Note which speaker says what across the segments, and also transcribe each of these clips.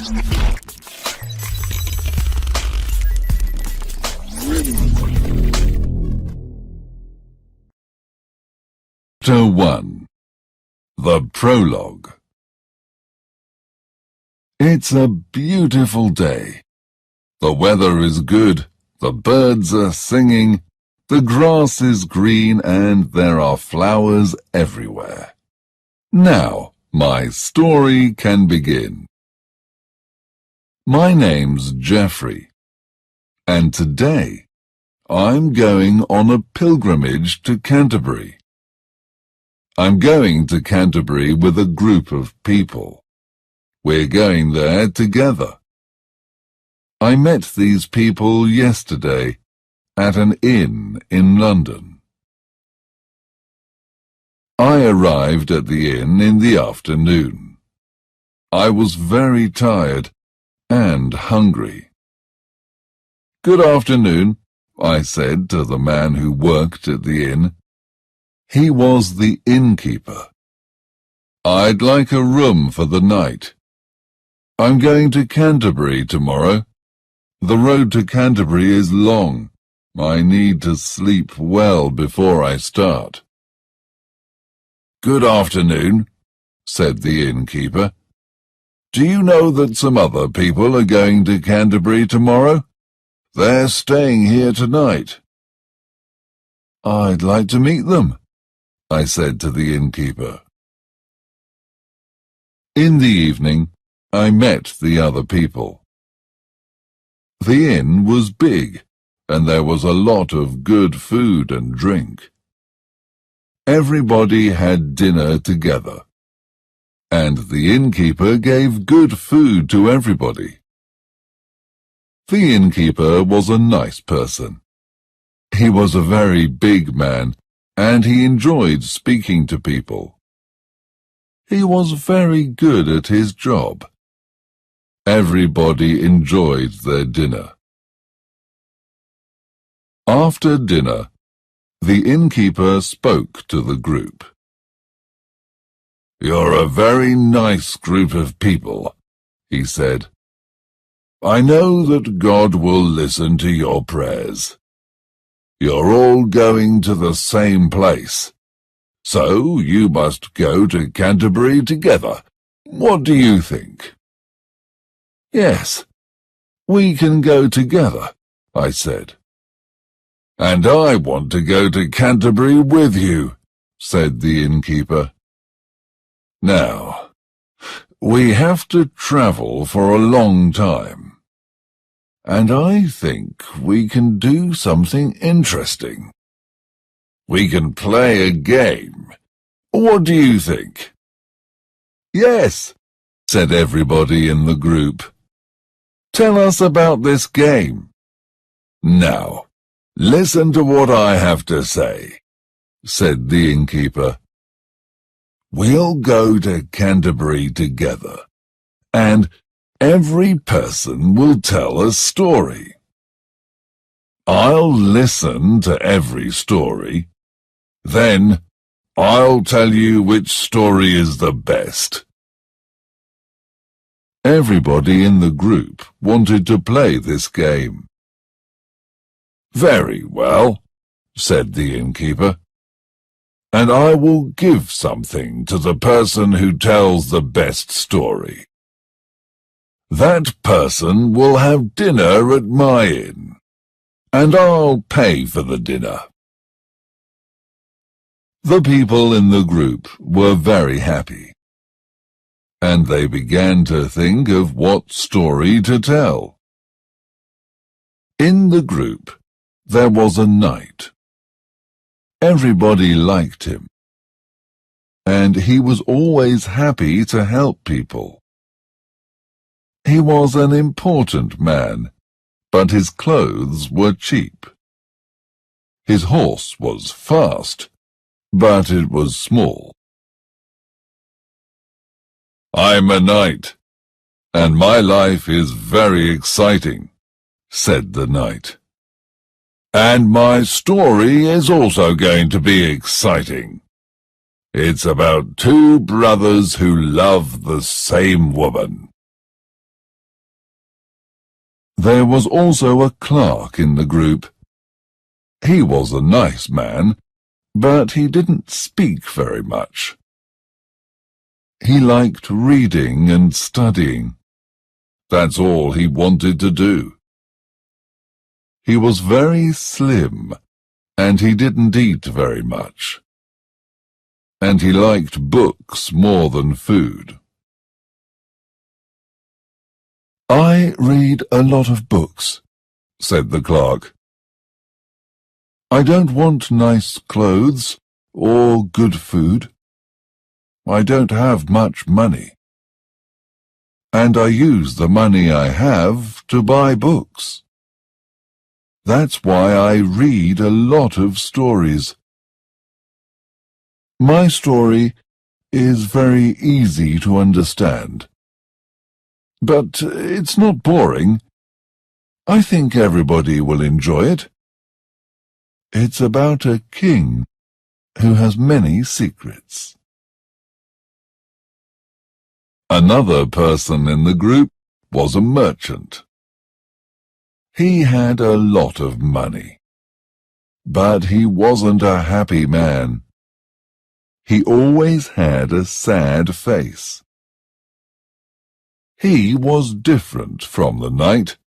Speaker 1: Chapter 1. The Prologue. It's a beautiful day. The weather is good, the birds are singing, the grass is green, and there are flowers everywhere. Now, my story can begin. My name's Jeffrey, and today I'm going on a pilgrimage to Canterbury. I'm going to Canterbury with a group of people. We're going there together. I met these people yesterday at an inn in London. I arrived at the inn in the afternoon. I was very tired and hungry. "Good afternoon," I said to the man who worked at the inn. He was the innkeeper. "I'd like a room for the night. I'm going to Canterbury tomorrow. The road to Canterbury is long. I need to sleep well before I start." "Good afternoon," said the innkeeper. "Do you know that some other people are going to Canterbury tomorrow? They're staying here tonight." "I'd like to meet them," I said to the innkeeper. In the evening, I met the other people. The inn was big, and there was a lot of good food and drink. Everybody had dinner together, and the innkeeper gave good food to everybody. The innkeeper was a nice person. He was a very big man, and he enjoyed speaking to people. He was very good at his job. Everybody enjoyed their dinner. After dinner, the innkeeper spoke to the group. "You're a very nice group of people," he said. "I know that God will listen to your prayers. You're all going to the same place, so you must go to Canterbury together. What do you think?" "Yes, we can go together," I said. "And I want to go to Canterbury with you," said the innkeeper. "Now, we have to travel for a long time, and I think we can do something interesting. We can play a game. What do you think?" "Yes," said everybody in the group. "Tell us about this game." "Now, listen to what I have to say," said the innkeeper. "We'll go to Canterbury together, and every person will tell a story. I'll listen to every story. Then I'll tell you which story is the best." Everybody in the group wanted to play this game. "Very well," said the innkeeper, "and I will give something to the person who tells the best story. That person will have dinner at my inn, and I'll pay for the dinner." The people in the group were very happy, and they began to think of what story to tell. In the group, there was a knight. Everybody liked him, and he was always happy to help people. He was an important man, but his clothes were cheap. His horse was fast, but it was small. "I'm a knight, and my life is very exciting," said the knight. "And my story is also going to be exciting. It's about two brothers who love the same woman. There was also a clerk in the group. He was a nice man, but he didn't speak very much. He liked reading and studying. That's all he wanted to do. He was very slim, and he didn't eat very much. And he liked books more than food. "I read a lot of books," said the clerk. "I don't want nice clothes or good food. I don't have much money. And I use the money I have to buy books. That's why I read a lot of stories. My story is very easy to understand. But it's not boring. I think everybody will enjoy it. It's about a king who has many secrets." Another person in the group was a merchant. He had a lot of money, but he wasn't a happy man. He always had a sad face. He was different from the knight.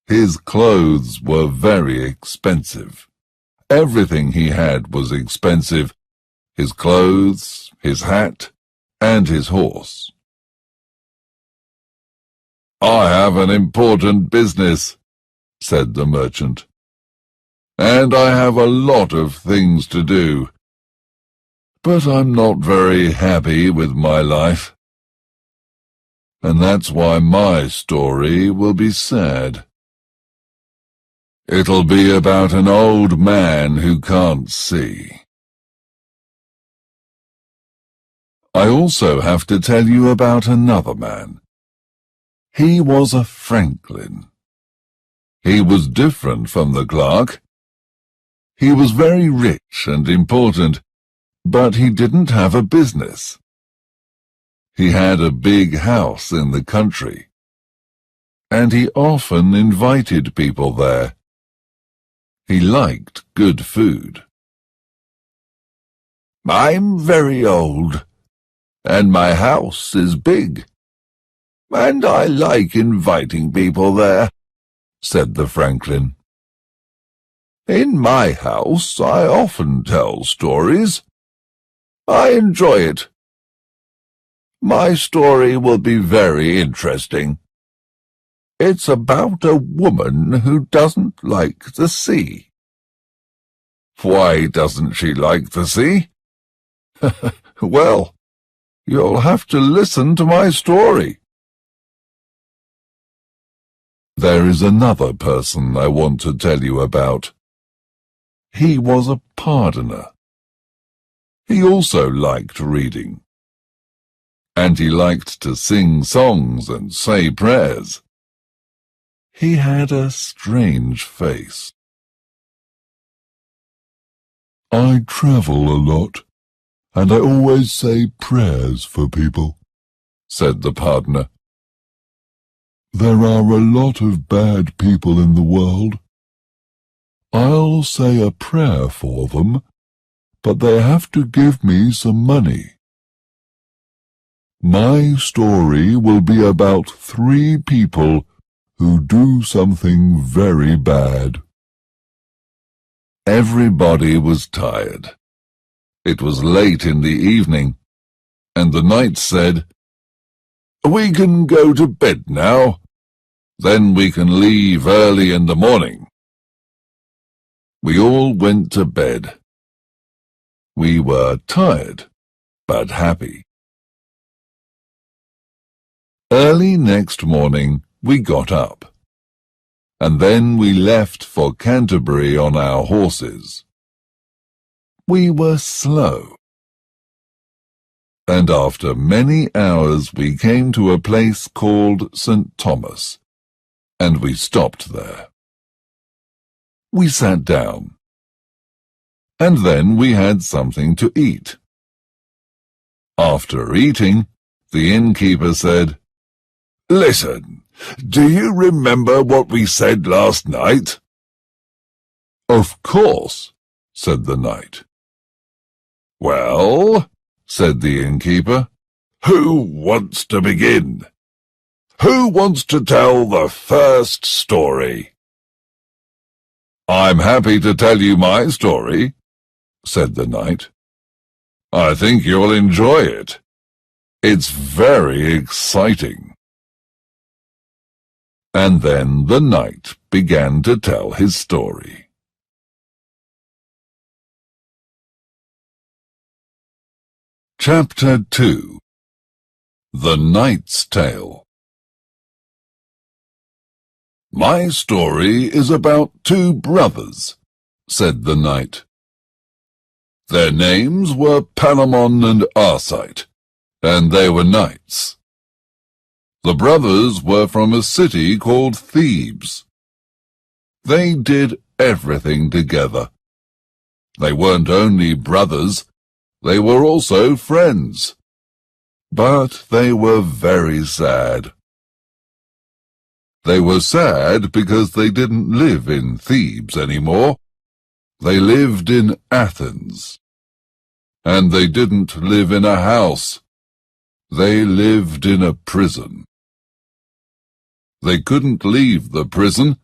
Speaker 1: His clothes were very expensive. Everything he had was expensive. His clothes, his hat, and his horse. "I have an important business," said the merchant, "and I have a lot of things to do. But I'm not very happy with my life. And that's why my story will be sad. It'll be about an old man who can't see." I also have to tell you about another man. He was a franklin. He was different from the clerk. He was very rich and important, but he didn't have a business. He had a big house in the country, and he often invited people there. He liked good food. "I'm very old, and my house is big, and I like inviting people there," said the franklin. "In my house I often tell stories. I enjoy it. My story will be very interesting. It's about a woman who doesn't like the sea." "Why doesn't she like the sea?" "Well, you'll have to listen to my story." There is another person I want to tell you about. He was a pardoner. He also liked reading. And he liked to sing songs and say prayers. He had a strange face. "I travel a lot, and I always say prayers for people," said the pardoner. "There are a lot of bad people in the world. I'll say a prayer for them, but they have to give me some money. My story will be about 3 people who do something very bad." Everybody was tired. It was late in the evening, and the knight said, "We can go to bed now. Then we can leave early in the morning." We all went to bed. We were tired, but happy. Early next morning we got up, and then we left for Canterbury on our horses. We were slow, and after many hours we came to a place called St. Thomas, and we stopped there. We sat down, and then we had something to eat. After eating, the innkeeper said, "Listen, Do you remember what we said last night? Of course, said the knight. Well, said the innkeeper, who wants to begin? Who wants to tell the first story? I'm happy to tell you my story, said the knight. I think you'll enjoy it. It's very exciting. And then the knight began to tell his story. Chapter 2. The Knight's Tale. My story is about two brothers, said the knight. Their names were Palamon and Arcite, and they were knights. The brothers were from a city called Thebes. They did everything together. They weren't only brothers, they were also friends. But they were very sad. They were sad because they didn't live in Thebes anymore. They lived in Athens. And they didn't live in a house. They lived in a prison. They couldn't leave the prison,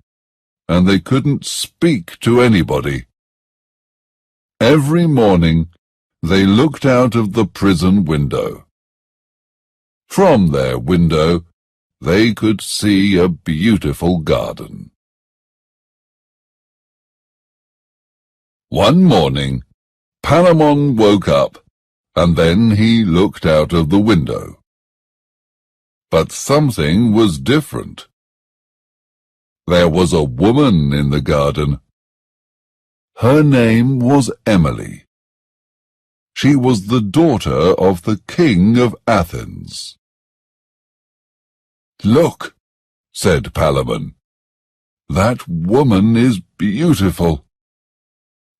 Speaker 1: and they couldn't speak to anybody. Every morning, they looked out of the prison window. From their window, they could see a beautiful garden. One morning, Palamon woke up, and then he looked out of the window. But something was different. There was a woman in the garden. Her name was Emily. She was the daughter of the king of Athens. Look, said Palamon. That woman is beautiful.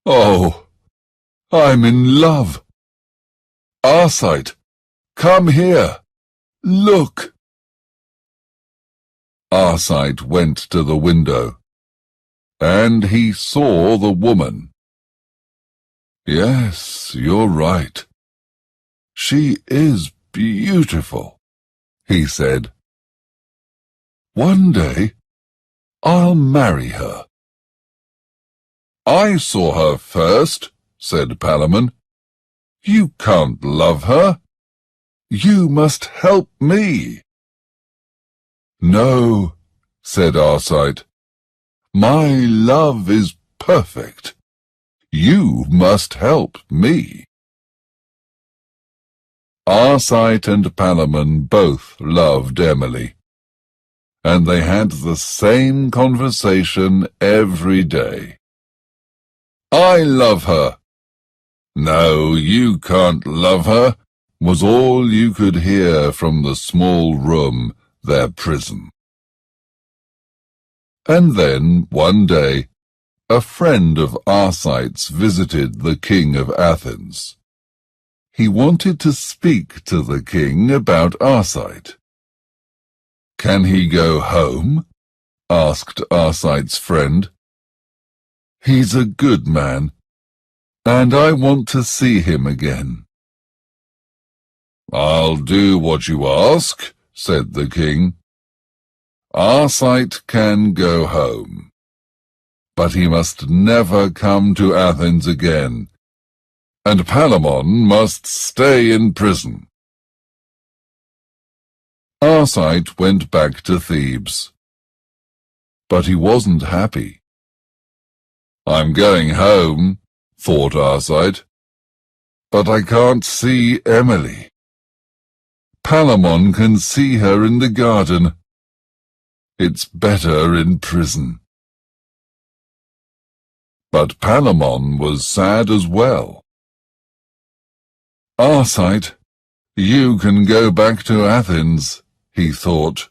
Speaker 1: Oh, I'm in love. Arcite, come here. Look. Arcite went to the window, and he saw the woman. Yes, you're right. She is beautiful, he said. One day, I'll marry her. I saw her first, said Palamon. You can't love her. You must help me. No, said Arcite. My love is perfect. You must help me. Arcite and Palamon both loved Emily, and they had the same conversation every day. I love her. No, you can't love her, was all you could hear from the small room, their prison. And then, one day, a friend of Arcite's visited the king of Athens. He wanted to speak to the king about Arcite. Can he go home? Asked Arcite's friend. He's a good man, and I want to see him again. I'll do what you ask, said the king. Arcite can go home, but he must never come to Athens again, and Palamon must stay in prison. Arcite went back to Thebes, but he wasn't happy. I'm going home, thought Arcite, but I can't see Emily. Palamon can see her in the garden. It's better in prison. But Palamon was sad as well. Arcite, you can go back to Athens, he thought.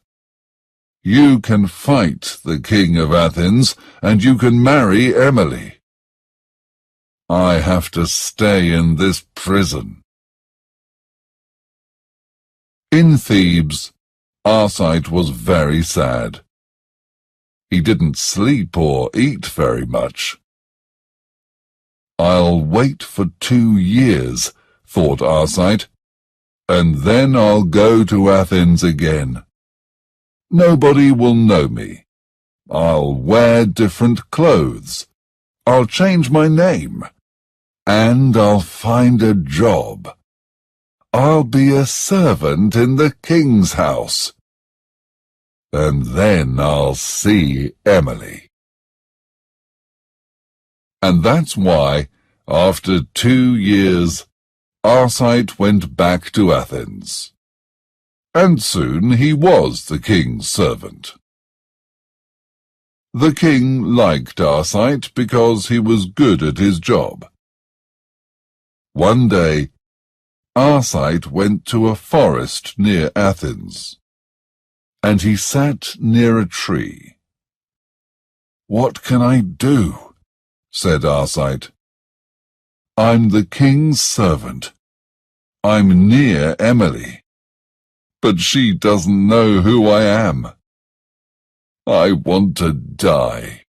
Speaker 1: You can fight the king of Athens, and you can marry Emily. I have to stay in this prison. In Thebes, Arcite was very sad. He didn't sleep or eat very much. I'll wait for 2 years, thought Arcite, and then I'll go to Athens again. Nobody will know me. I'll wear different clothes. I'll change my name. And I'll find a job. I'll be a servant in the king's house. And then I'll see Emily. And that's why, after 2 years, Arcite went back to Athens. And soon he was the king's servant. The king liked Arcite because he was good at his job. One day, Arcite went to a forest near Athens, and he sat near a tree. "What can I do?" said Arcite. "I'm the king's servant. I'm near Emily, but she doesn't know who I am. I want to die."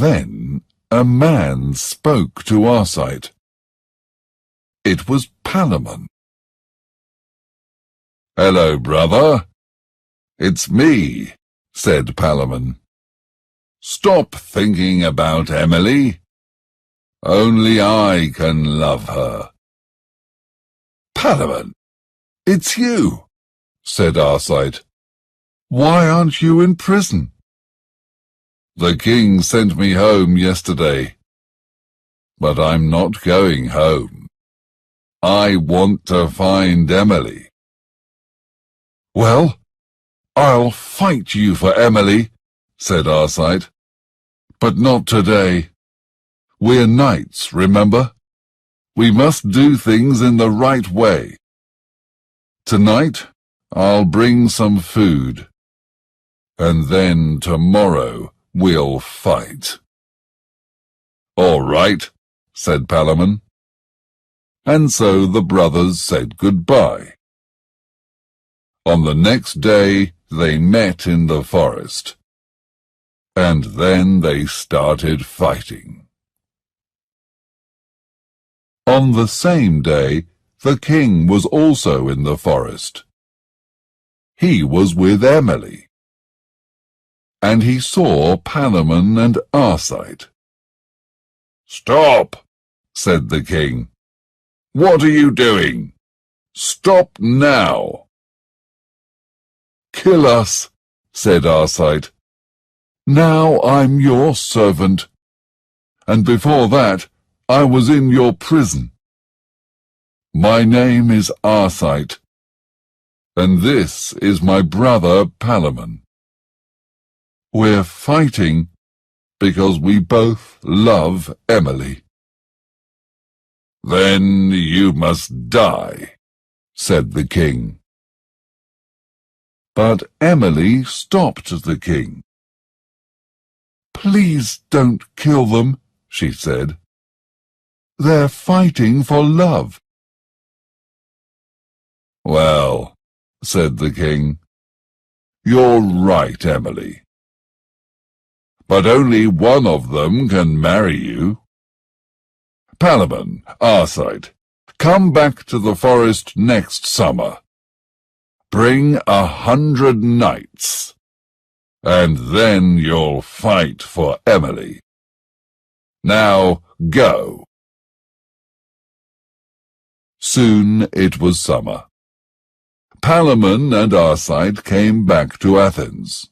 Speaker 1: Then a man spoke to Arcite. It was Palamon. "Hello, brother. It's me," said Palamon. "Stop thinking about Emily. Only I can love her." "Palamon, it's you," said Arcite. "Why aren't you in prison?" "The king sent me home yesterday. But I'm not going home. I want to find Emily." "Well, I'll fight you for Emily," said Arcite. "But not today. We're knights, remember? We must do things in the right way. Tonight, I'll bring some food. And then tomorrow we'll fight." "All right," said Palamon. And so the brothers said goodbye. On the next day they met in the forest. And then they started fighting. On the same day, the king was also in the forest. He was with Emily. And he saw Palamon and Arcite. "Stop," said the king. "What are you doing? Stop now." "Kill us," said Arcite. "Now I'm your servant. And before that, I was in your prison. My name is Arcite. And this is my brother Palamon. We're fighting because we both love Emily." "Then you must die," said the king. But Emily stopped the king. "Please don't kill them," she said. "They're fighting for love." "Well," said the king, "you're right, Emily. But only one of them can marry you. Palamon, Arcite, come back to the forest next summer. Bring 100 knights, and then you'll fight for Emily. Now go." Soon it was summer. Palamon and Arcite came back to Athens.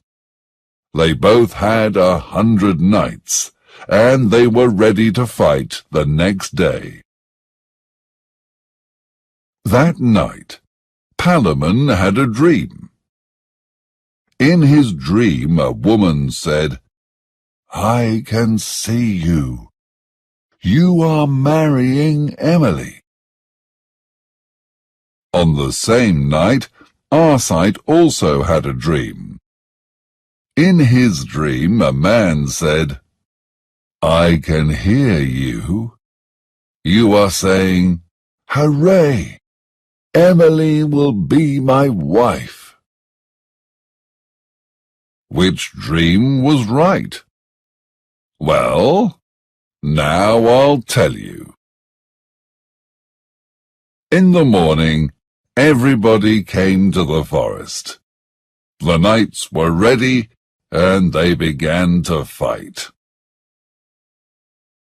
Speaker 1: They both had 100 knights, and they were ready to fight the next day. That night, Palamon had a dream. In his dream, a woman said, "I can see you. You are marrying Emily." On the same night, Arcite also had a dream. In his dream, a man said, "I can hear you. You are saying, 'Hooray! Emily will be my wife. Which dream was right? Well, now I'll tell you. In the morning, everybody came to the forest. The knights were ready, and they began to fight.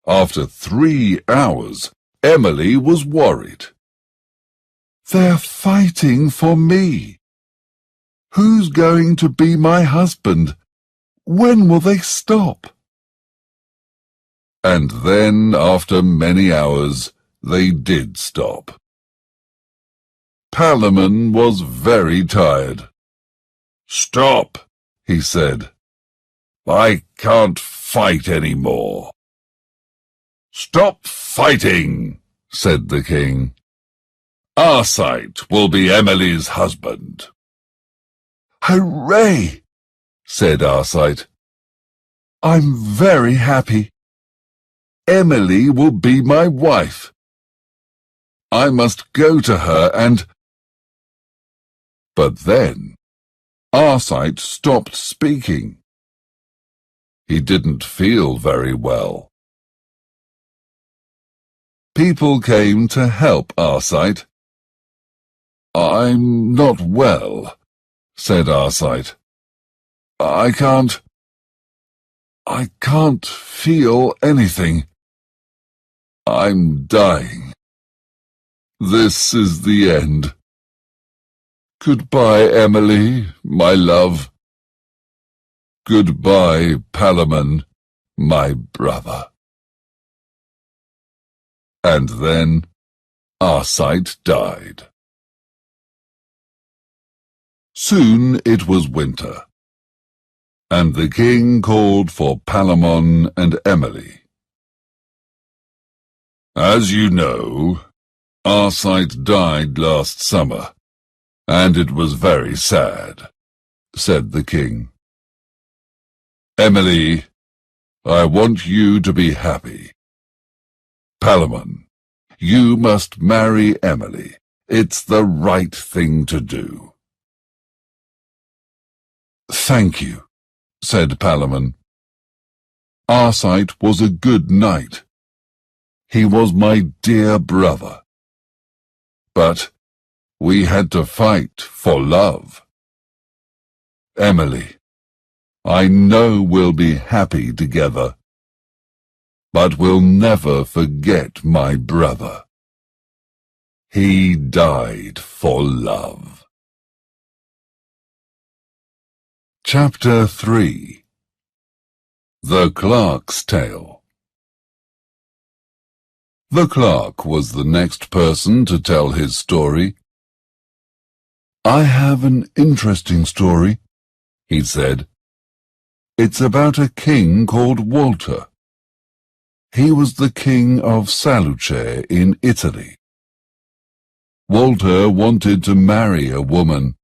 Speaker 1: After 3 hours, Emily was worried. They're fighting for me. Who's going to be my husband? When will they stop? And then, after many hours, they did stop. Palamon was very tired. "Stop," he said. "I can't fight any more." "Stop fighting," said the king. "Arcite will be Emily's husband." "Hooray!" said Arcite. "I'm very happy. Emily will be my wife. I must go to her and—" But then Arcite stopped speaking. He didn't feel very well. People came to help Arcite. "I'm not well," said Arcite. I can't feel anything. I'm dying. This is the end. Goodbye, Emily, my love. Goodbye, Palamon, my brother." And then Arcite died. Soon it was winter, and the king called for Palamon and Emily. "As you know, Arcite died last summer, and it was very sad," said the king. "Emily, I want you to be happy. Palamon, you must marry Emily. It's the right thing to do." "Thank you," said Palamon. "Arcite was a good knight. He was my dear brother. But we had to fight for love. Emily, I know we'll be happy together, but we'll never forget my brother. He died for love." Chapter 3. The Clerk's Tale. The clerk was the next person to tell his story. "I have an interesting story," he said. "It's about a king called Walter. He was the king of Salluce in Italy. Walter wanted to marry a woman,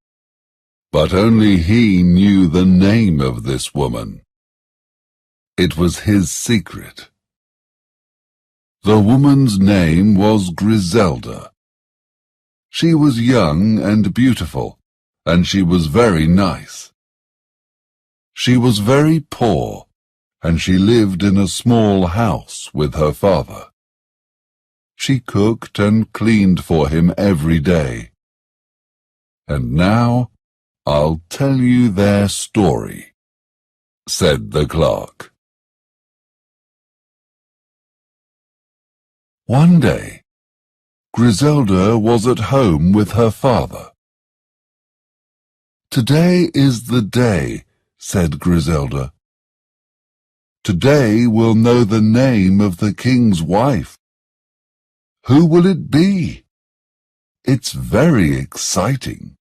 Speaker 1: but only he knew the name of this woman. It was his secret. The woman's name was Griselda. She was young and beautiful, and she was very nice. She was very poor, and she lived in a small house with her father. She cooked and cleaned for him every day. And now I'll tell you their story," said the clerk. One day, Griselda was at home with her father. "Today is the day," said Griselda. "Today we'll know the name of the king's wife. Who will it be? It's very exciting."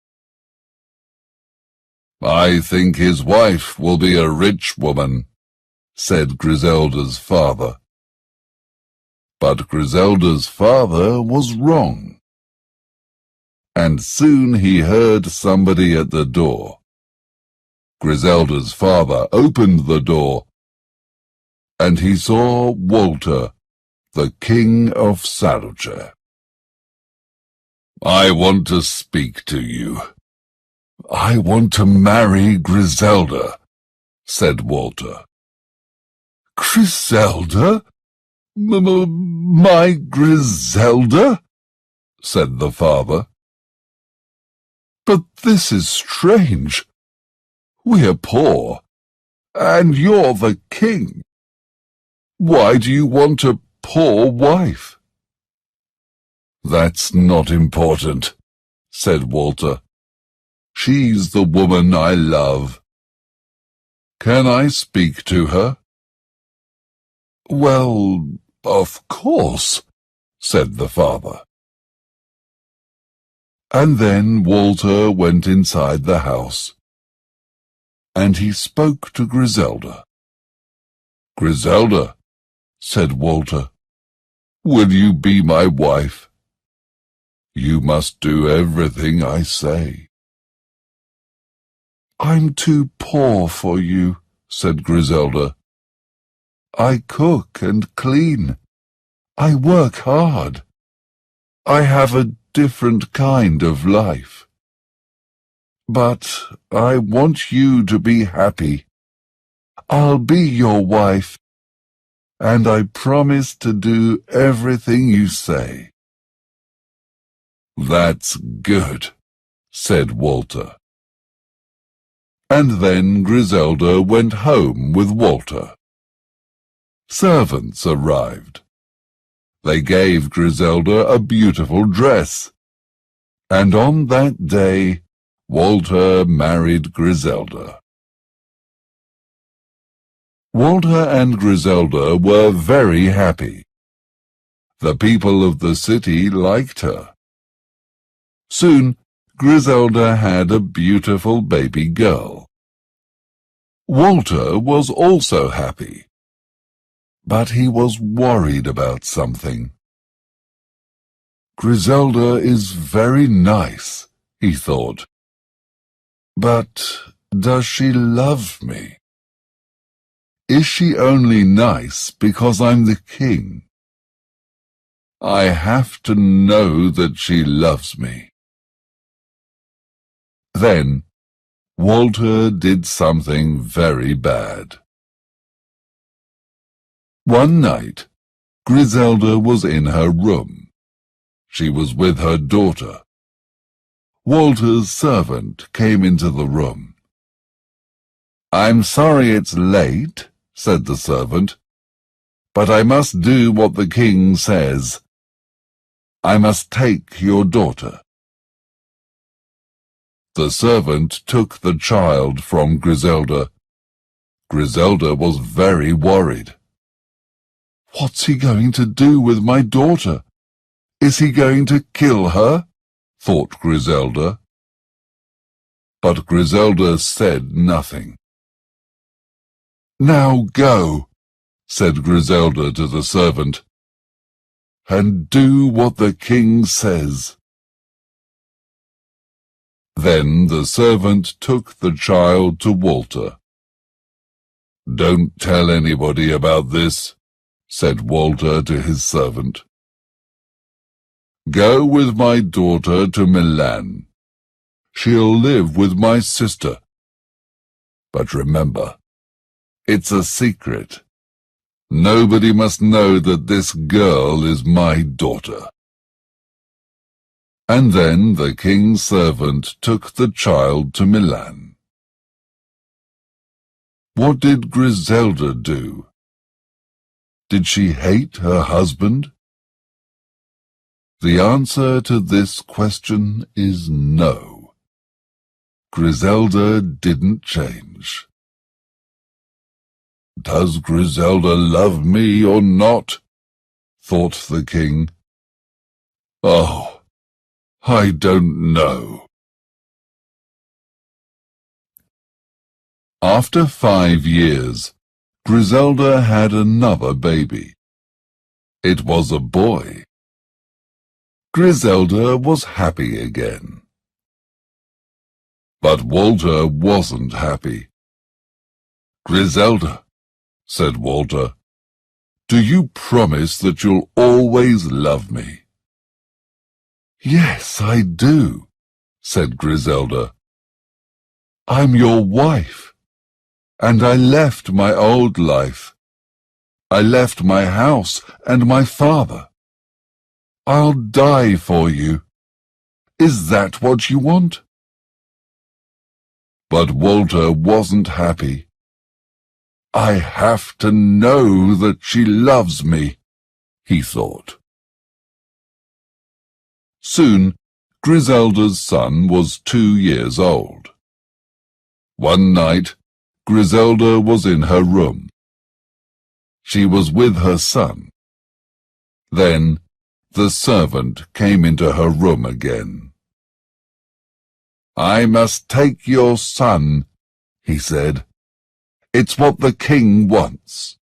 Speaker 1: "I think his wife will be a rich woman," said Griselda's father. But Griselda's father was wrong. And soon he heard somebody at the door. Griselda's father opened the door, and he saw Walter, the king of Salluce. I want to speak to you. I want to marry Griselda, said Walter. Griselda? My Griselda? Said the father. But this is strange. We're poor, and you're the king. Why do you want a poor wife? That's not important, said Walter. She's the woman I love. Can I speak to her? Well, of course, said the father. And then Walter went inside the house, and he spoke to Griselda. Griselda, said Walter, will you be my wife? You must do everything I say. I'm too poor for you, said Griselda. I cook and clean. I work hard. I have a different kind of life. But I want you to be happy. I'll be your wife, and I promise to do everything you say. That's good, said Walter. And then Griselda went home with Walter. Servants arrived. They gave Griselda a beautiful dress, and on that day Walter married Griselda. Walter and Griselda were very happy. The people of the city liked her. Soon Griselda had a beautiful baby girl. Walter was also happy, but he was worried about something. Griselda is very nice, he thought. But does she love me? Is she only nice because I'm the king? I have to know that she loves me. Then Walter did something very bad. One night, Griselda was in her room. She was with her daughter. Walter's servant came into the room. I'm sorry it's late, said the servant, but I must do what the king says. I must take your daughter. The servant took the child from Griselda. Griselda was very worried. What's he going to do with my daughter? Is he going to kill her? Thought Griselda. But Griselda said nothing. Now go, said Griselda to the servant, and do what the king says. Then the servant took the child to Walter. Don't tell anybody about this, said Walter to his servant. Go with my daughter to Milan. She'll live with my sister. But remember, it's a secret. Nobody must know that this girl is my daughter. And then the king's servant took the child to Milan. What did Griselda do? Did she hate her husband? The answer to this question is no. Griselda didn't change. Does Griselda love me or not? Thought the king. Oh, I don't know. After 5 years, Griselda had another baby. It was a boy. Griselda was happy again. But Walter wasn't happy. Griselda, said Walter, do you promise that you'll always love me? Yes, I do, said Griselda. I'm your wife, and I left my old life. I left my house and my father. I'll die for you. Is that what you want? But Walter wasn't happy. I have to know that she loves me, he thought. Soon, Griselda's son was 2 years old. One night, Griselda was in her room. She was with her son. Then, the servant came into her room again. I must take your son, he said. It's what the king wants.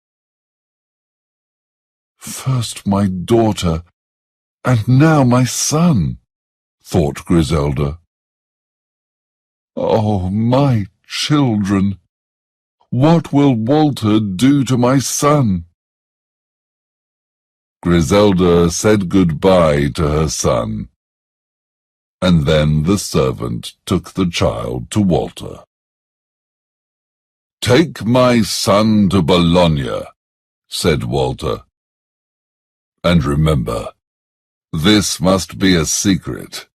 Speaker 1: First my daughter, and now my son, thought Griselda. Oh, my children, what will Walter do to my son? Griselda said goodbye to her son, and then the servant took the child to Walter. Take my son to Bologna, said Walter. And remember, this must be a secret.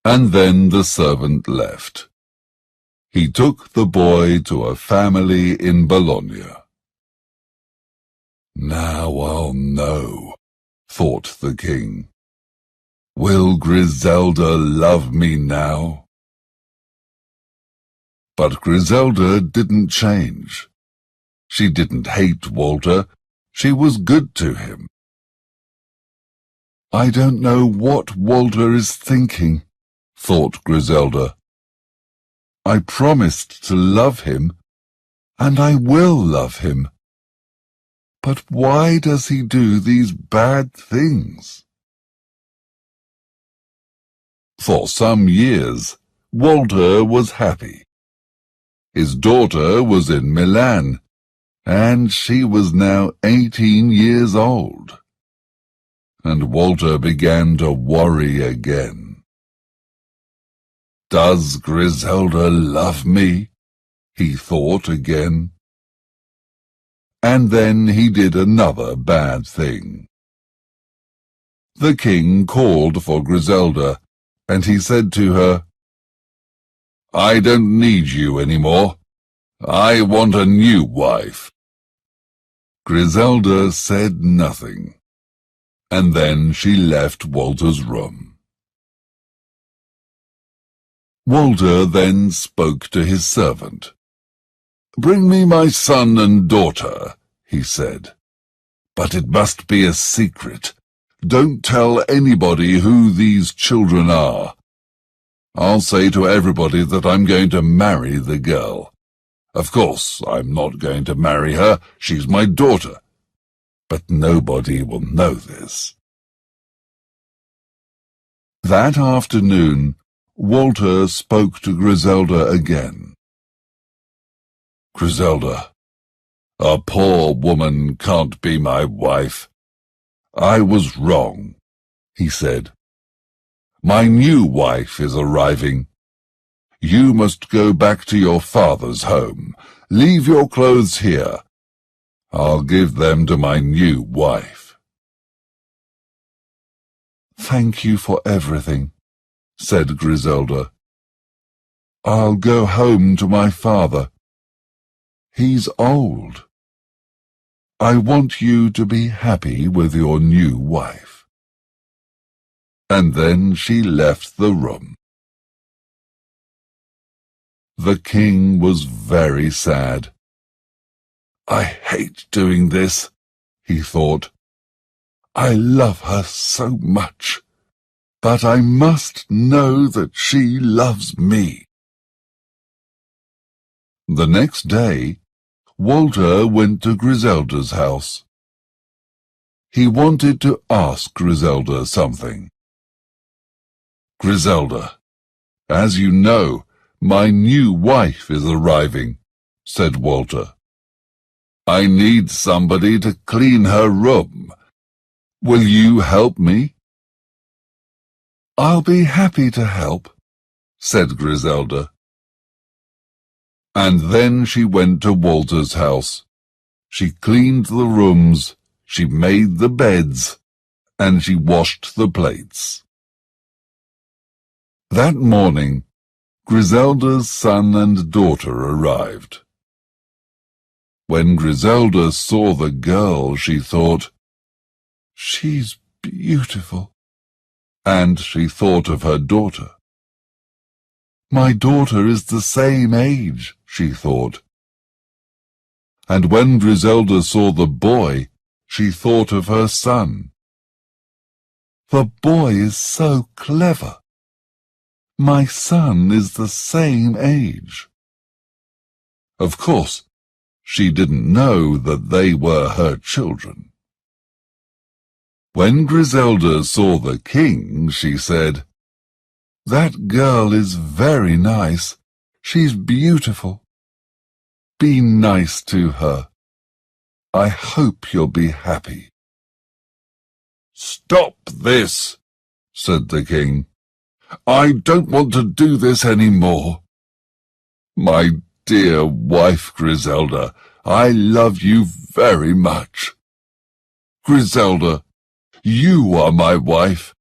Speaker 1: And then the servant left. He took the boy to a family in Bologna. Now I'll know, thought the king. Will Griselda love me now? But Griselda didn't change. She didn't hate Walter. She was good to him. I don't know what Walter is thinking, thought Griselda. I promised to love him, and I will love him. But why does he do these bad things? For some years, Walter was happy. His daughter was in Milan, and she was now 18 years old. And Walter began to worry again. Does Griselda love me? He thought again. And then he did another bad thing. The king called for Griselda, and he said to her, I don't need you any more. I want a new wife. Griselda said nothing, and then she left Walter's room. Walter then spoke to his servant. Bring me my son and daughter, he said. But it must be a secret. Don't tell anybody who these children are. I'll say to everybody that I'm going to marry the girl. Of course, I'm not going to marry her. She's my daughter. But nobody will know this. That afternoon, Walter spoke to Griselda again. Griselda, a poor woman can't be my wife. I was wrong, he said. My new wife is arriving. You must go back to your father's home. Leave your clothes here. I'll give them to my new wife. Thank you for everything, said Griselda. I'll go home to my father. He's old. I want you to be happy with your new wife. And then she left the room. The king was very sad. I hate doing this, he thought. I love her so much, but I must know that she loves me. The next day, Walter went to Griselda's house. He wanted to ask Griselda something. Griselda, as you know, my new wife is arriving, said Walter. I need somebody to clean her room. Will you help me? I'll be happy to help, said Griselda. And then she went to Walter's house. She cleaned the rooms, she made the beds, and she washed the plates. That morning, Griselda's son and daughter arrived. When Griselda saw the girl, she thought, "She's beautiful." And she thought of her daughter. "My daughter is the same age," she thought. And when Griselda saw the boy, she thought of her son. "The boy is so clever. My son is the same age." Of course, she didn't know that they were her children. When Griselda saw the king, she said, "That girl is very nice. She's beautiful. Be nice to her. I hope you'll be happy." "Stop this," said the king. "I don't want to do this any more. My dear wife Griselda, I love you very much. Griselda, you are my wife,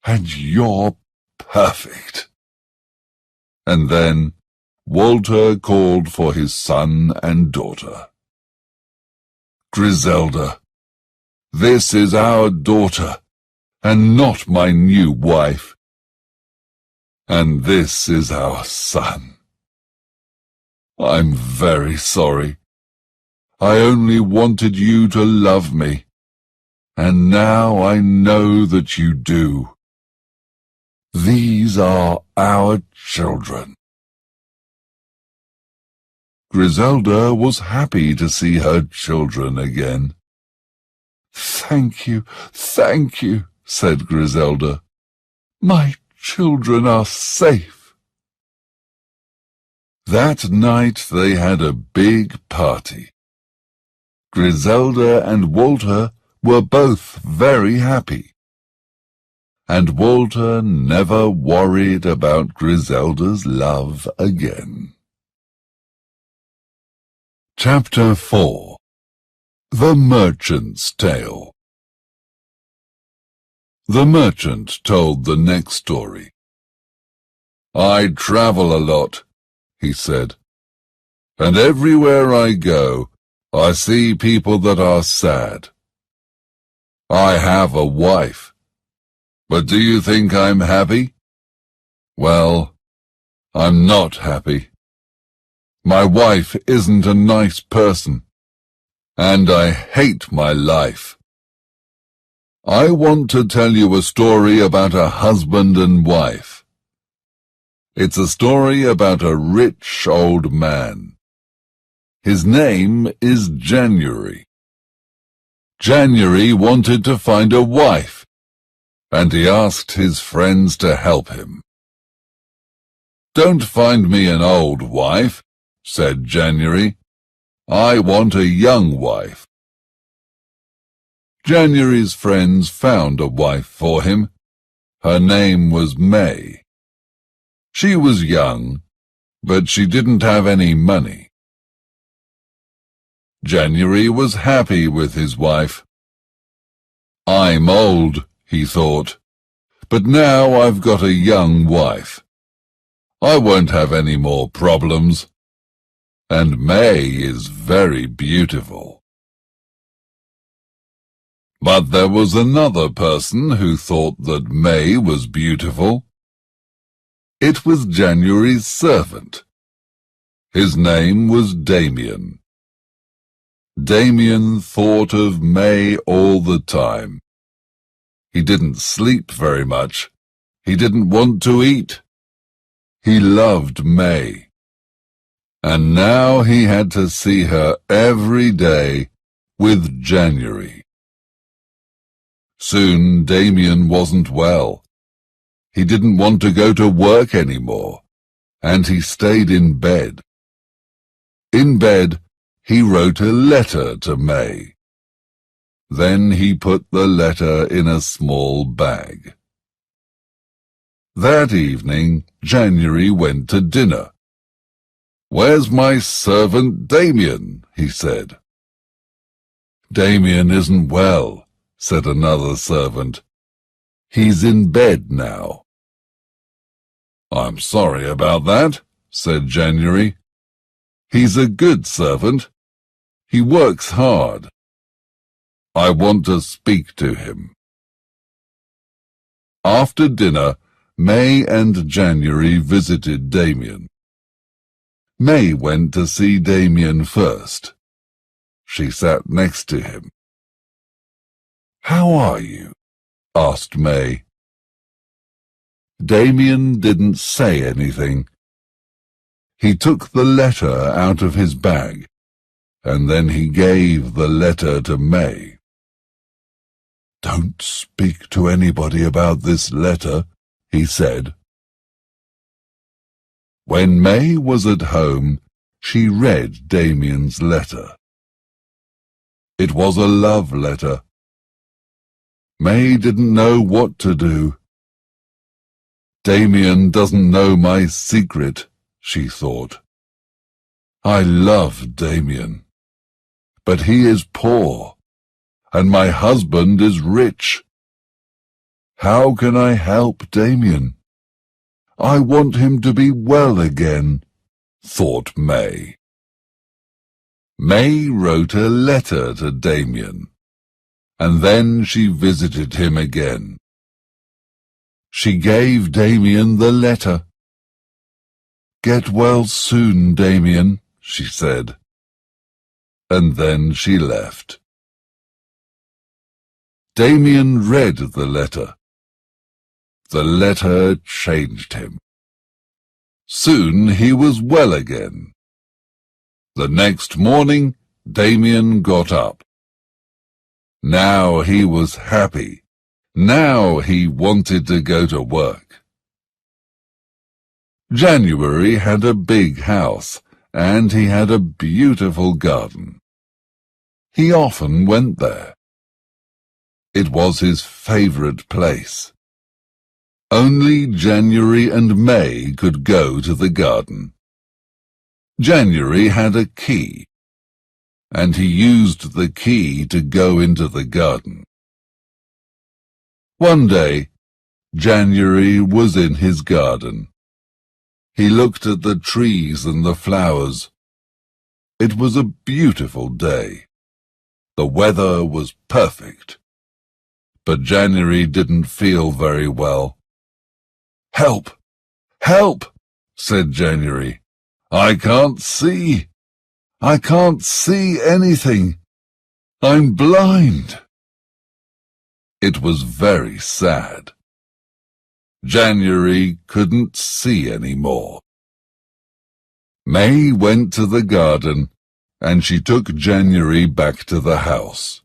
Speaker 1: and you're perfect." And then Walter called for his son and daughter. "Griselda, this is our daughter, and not my new wife. And this is our son. I'm very sorry. I only wanted you to love me, and now I know that you do. These are our children." Griselda was happy to see her children again. Thank you," said Griselda. "My children are safe." That night they had a big party. Griselda and Walter were both very happy. And Walter never worried about Griselda's love again. Chapter 4. The Merchant's Tale. The merchant told the next story. "I travel a lot," he said, "and everywhere I go, I see people that are sad. I have a wife, but do you think I'm happy? Well, I'm not happy. My wife isn't a nice person, and I hate my life. I want to tell you a story about a husband and wife. It's a story about a rich old man. His name is January. January wanted to find a wife, and he asked his friends to help him. "Don't find me an old wife," said January. "I want a young wife." January's friends found a wife for him. Her name was May. She was young, but she didn't have any money. January was happy with his wife. "I'm old," he thought, "but now I've got a young wife. I won't have any more problems. And May is very beautiful." But there was another person who thought that May was beautiful. It was January's servant. His name was Damien. Damien thought of May all the time. He didn't sleep very much. He didn't want to eat. He loved May. And now he had to see her every day with January. Soon Damien wasn't well. He didn't want to go to work anymore, and he stayed in bed. In bed, he wrote a letter to May. Then he put the letter in a small bag. That evening, January went to dinner. "Where's my servant Damien?" he said. "Damien isn't well," said another servant. "He's in bed now." "I'm sorry about that," said January. "He's a good servant. He works hard. I want to speak to him." After dinner, May and January visited Damien. May went to see Damien first. She sat next to him. "How are you?" asked May. Damien didn't say anything. He took the letter out of his bag, and then he gave the letter to May. "Don't speak to anybody about this letter," he said. When May was at home, she read Damien's letter. It was a love letter. May didn't know what to do. "Damien doesn't know my secret," she thought. "I love Damien, but he is poor, and my husband is rich. How can I help Damien? I want him to be well again," thought May. May wrote a letter to Damien, and then she visited him again. She gave Damien the letter. "Get well soon, Damien," she said. And then she left. Damien read the letter. The letter changed him. Soon he was well again. The next morning, Damien got up. Now he was happy. Now he wanted to go to work. January had a big house, and he had a beautiful garden. He often went there. It was his favorite place. Only January and May could go to the garden. January had a key, and he used the key to go into the garden. One day, January was in his garden. He looked at the trees and the flowers. It was a beautiful day. The weather was perfect. But January didn't feel very well. "Help! Help!" said January. "I can't see. I can't see anything. I'm blind." It was very sad. January couldn't see any more. May went to the garden, and she took January back to the house.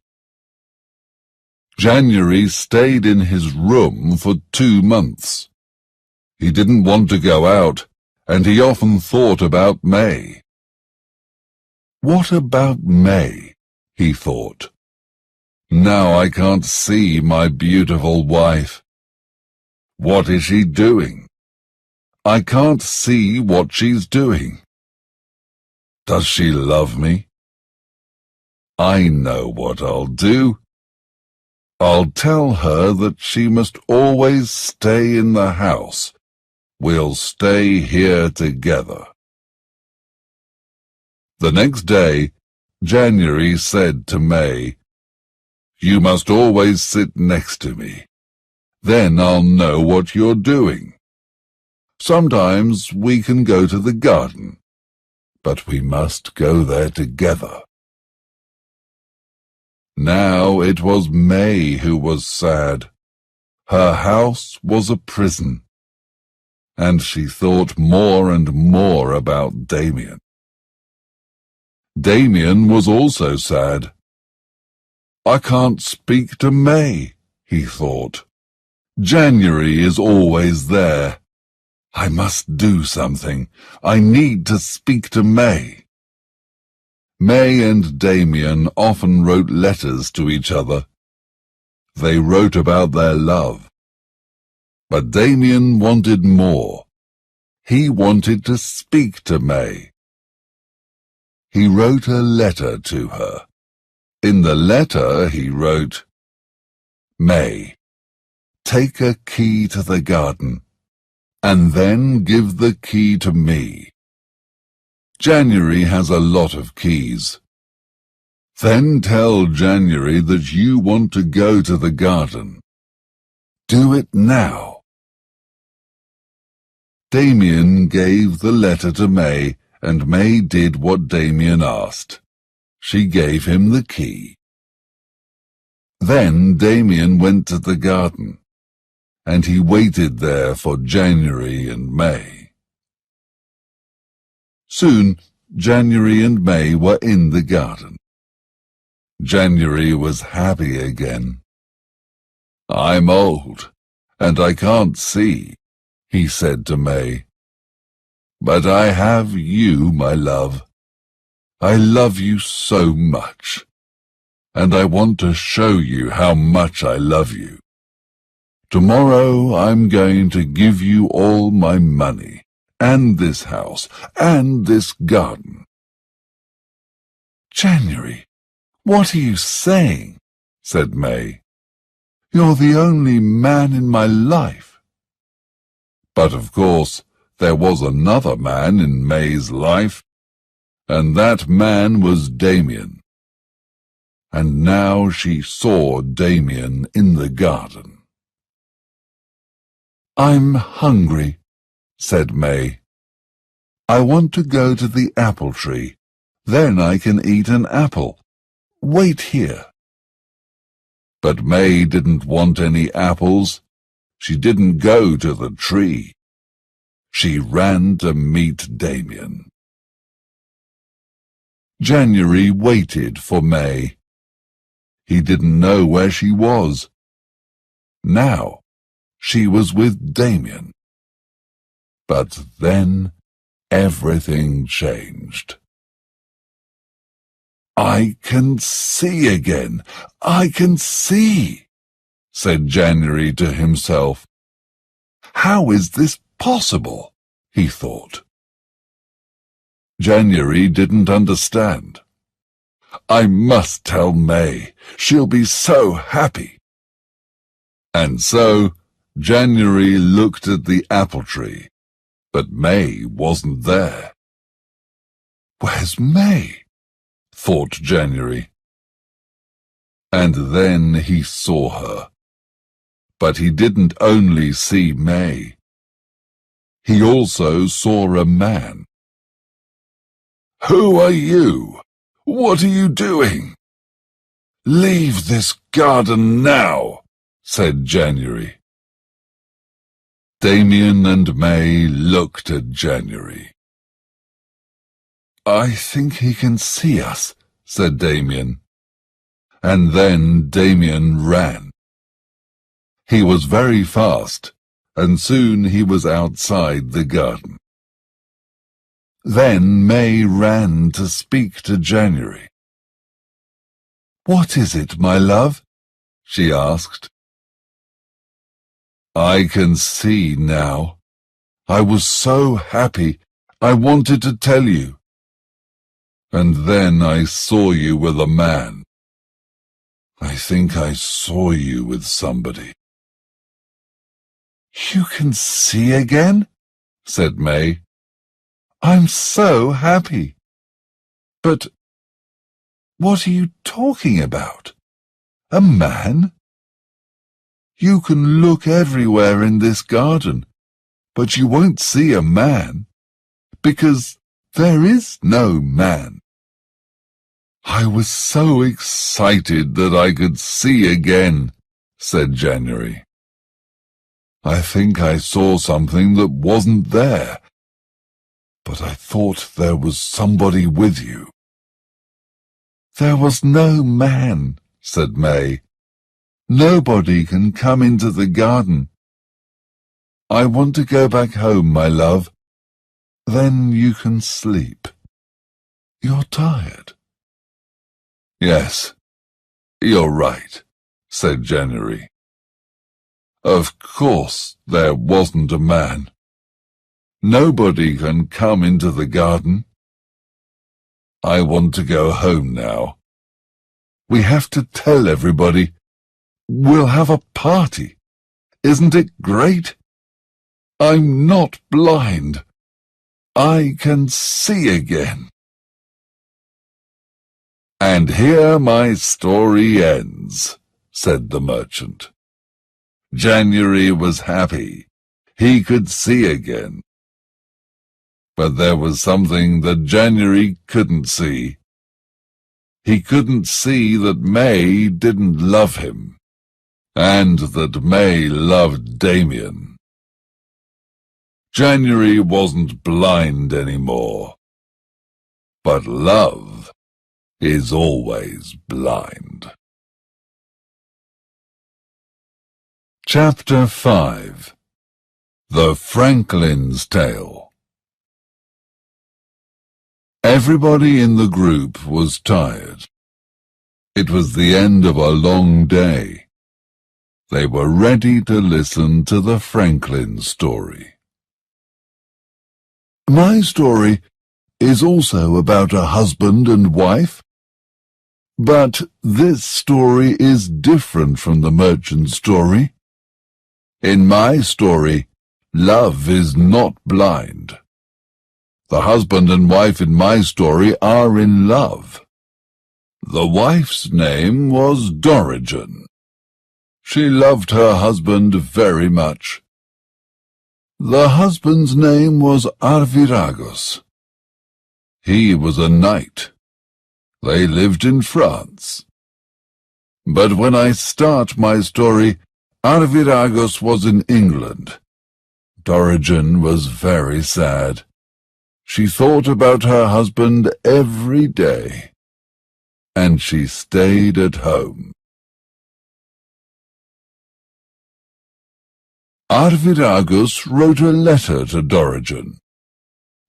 Speaker 1: January stayed in his room for 2 months. He didn't want to go out, and he often thought about May. "What about May?" he thought. "Now I can't see my beautiful wife. What is she doing? I can't see what she's doing. Does she love me? I know what I'll do. I'll tell her that she must always stay in the house. We'll stay here together." The next day, January said to May, "You must always sit next to me. Then I'll know what you're doing. Sometimes we can go to the garden, but we must go there together." Now it was May who was sad. Her house was a prison, and she thought more and more about Damien. Damien was also sad. "I can't speak to May," he thought. "January is always there. I must do something. I need to speak to May." May and Damien often wrote letters to each other. They wrote about their love. But Damien wanted more. He wanted to speak to May. He wrote a letter to her. In the letter he wrote, May, take a key to the garden, and then give the key to me. January has a lot of keys. Then tell January that you want to go to the garden. Do it now. Damien gave the letter to May, and May did what Damien asked. She gave him the key. Then Damien went to the garden, and he waited there for January and May. Soon January and May were in the garden. January was happy again. "I'm old, and I can't see," he said to May. "But I have you, my love. I love you so much, and I want to show you how much I love you. Tomorrow I'm going to give you all my money, and this house, and this garden." "January, what are you saying?" said May. "You're the only man in my life." But of course there was another man in May's life, and that man was Damien. And now she saw Damien in the garden. "I'm hungry," said May. "I want to go to the apple tree. Then I can eat an apple. Wait here." But May didn't want any apples. She didn't go to the tree. She ran to meet Damien. January waited for May. He didn't know where she was. Now she was with Damien. But then everything changed. "I can see again. I can see," said January to himself. "How is this possible?" he thought. January didn't understand. "I must tell May. She'll be so happy." And so January looked at the apple tree, but May wasn't there. "Where's May?" thought January. And then he saw her. But he didn't only see May. He also saw a man. "Who are you? What are you doing?" "Leave this garden now," said January. Damien and May looked at January. "I think he can see us," said Damien. And then Damien ran. He was very fast, and soon he was outside the garden. Then May ran to speak to January. "What is it, my love?" she asked. "I can see now. I was so happy, I wanted to tell you. And then I saw you with a man. I think I saw you with somebody." "You can see again?" said May. "I'm so happy. But what are you talking about? A man? You can look everywhere in this garden, but you won't see a man, because there is no man." "I was so excited that I could see again," said January. "I think I saw something that wasn't there, but I thought there was somebody with you." "There was no man," said May. "Nobody can come into the garden. I want to go back home, my love. Then you can sleep. You're tired." "Yes, you're right," said January. Of course there wasn't a man. Nobody can come into the garden. I want to go home now. We have to tell everybody. We'll have a party. Isn't it great? I'm not blind. I can see again. And here my story ends, said the merchant. January was happy. He could see again. But there was something that January couldn't see. He couldn't see that May didn't love him, and that May loved Damien. January wasn't blind anymore, but love is always blind. Chapter 5. The Franklin's Tale. Everybody in the group was tired. It was the end of a long day. They were ready to listen to the Franklin story. My story is also about a husband and wife, but this story is different from the merchant's story. In my story, love is not blind. The husband and wife in my story are in love. The wife's name was Dorigen. She loved her husband very much. The husband's name was Arviragus. He was a knight. They lived in France. But when I start my story, Arviragus was in England. Dorigen was very sad. She thought about her husband every day, and she stayed at home. Arviragus wrote a letter to Dorigen.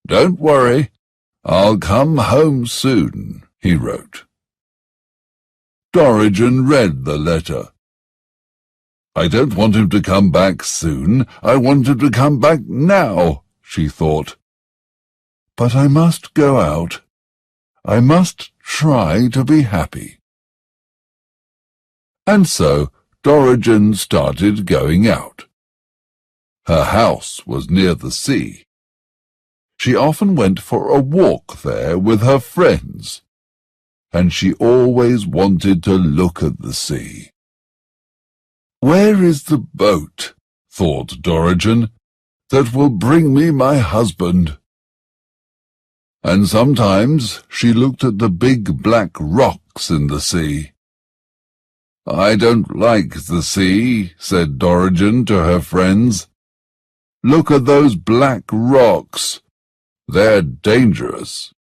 Speaker 1: "Don't worry, I'll come home soon," he wrote. Dorigen read the letter. "I don't want him to come back soon. I want him to come back now," she thought. "But I must go out. I must try to be happy." And so Dorigen started going out. Her house was near the sea. She often went for a walk there with her friends, and she always wanted to look at the sea. "Where is the boat," thought Dorigen, "that will bring me my husband?" And sometimes she looked at the big black rocks in the sea. "I don't like the sea," said Dorigen to her friends. "Look at those black rocks. They're dangerous."